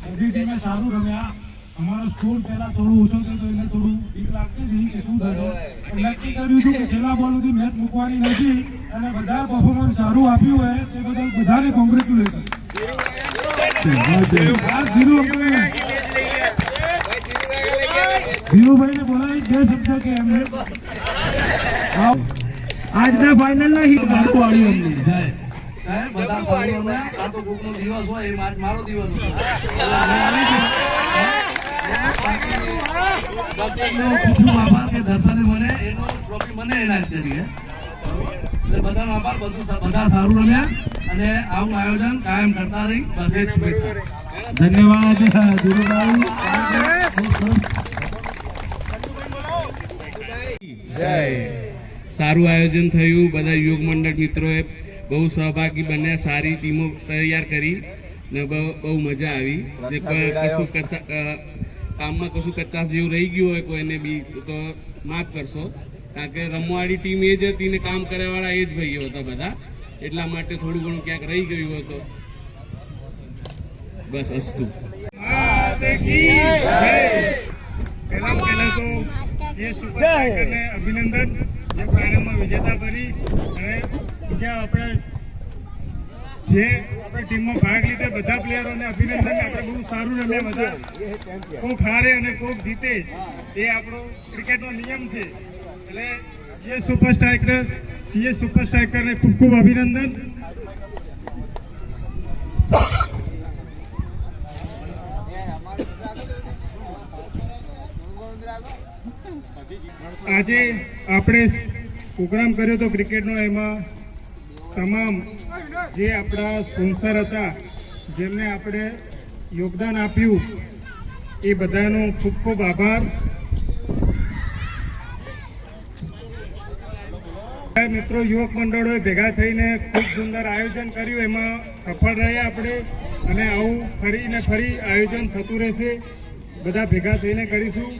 મોદીજી ને સારું રમ્યા. અમારો સ્કોર પહેલા થોડું ઓછો થયો તો એને થોડું બીક લાગતી હતી કે શું થશે. નક્કી કર્યું હતું કે છેલ્લા બોલ સુધી મેચ મૂકવાની નથી અને બધા પરફોર્મન્સ સારું આપ્યું હોય તે બદલ બધાને કોંગ્રેચ્યુલેશન. ધીરુભાઈ ને બોલાવી 2 શબ્દ કે એમને આજના ફાઇનલ ના હિટ બાળકો આવ્યું અમને બધા સારું રમ્યા. આ તો કોકનો દિવસ હોય એ મારો દિવસ હતો. આભાર કે દર્શને મને એનો ટ્રોફી મને એનાયત કરી એટલે બધાનો આભાર. બધા સારું રમ્યા અને આવું આયોજન કાયમ કરતા રહી. બસ એ શુભેચ્છા. ધન્યવાદ ધીરુભાઈ. જય. સારું આયોજન થયું. બધા યોગ મંડળ મિત્રોએ બહુ સહભાગી બન્યા. સારી ટીમો તૈયાર કરી ને બહુ મજા આવી. કશું કામમાં કશું કચાશ જેવું રહી ગયું હોય કોઈને બી તો માફ કરશો, કારણ કે રમવાળી ટીમ એ જ હતી ને કામ કરવાવાળા એ જ ભાઈઓ હતા બધા. એટલા માટે થોડું ઘણું ક્યાંક રહી ગયું હોય તો બસ અસ્તુ. પહેલા તો જે સુપર ટાઇગરને અભિનંદન, જે ફાઇનલમાં વિજેતા બની. અને બીજા આપણે જે આપણે ટીમમાં ભાગ લીધે બધા પ્લેયરોને અભિનંદન. આપણે બહુ સારું રમ્યા બધા. કોક હારે અને કોક જીતે એ આપણો ક્રિકેટનો નિયમ છે. એટલે જે સુપર સ્ટ્રાઇકર સીએસ સુપર સ્ટ્રાઇકરને ખૂબ ખૂબ અભિનંદન. આજે આપણે પ્રોગ્રામ કર્યો તો ક્રિકેટનો, એમાં તમામ જે આપણા સ્પોન્સર હતા જેમને આપણે યોગદાન આપ્યું એ બધાનો ખૂબ ખૂબ આભાર. મિત્રો યુવક મંડળોએ ભેગા થઈને ખૂબ સુંદર આયોજન કર્યું, એમાં સફળ રહ્યા આપણે. અને આવું ફરી ને ફરી આયોજન થતું રહેશે. બધા ભેગા થઈને કરીશું.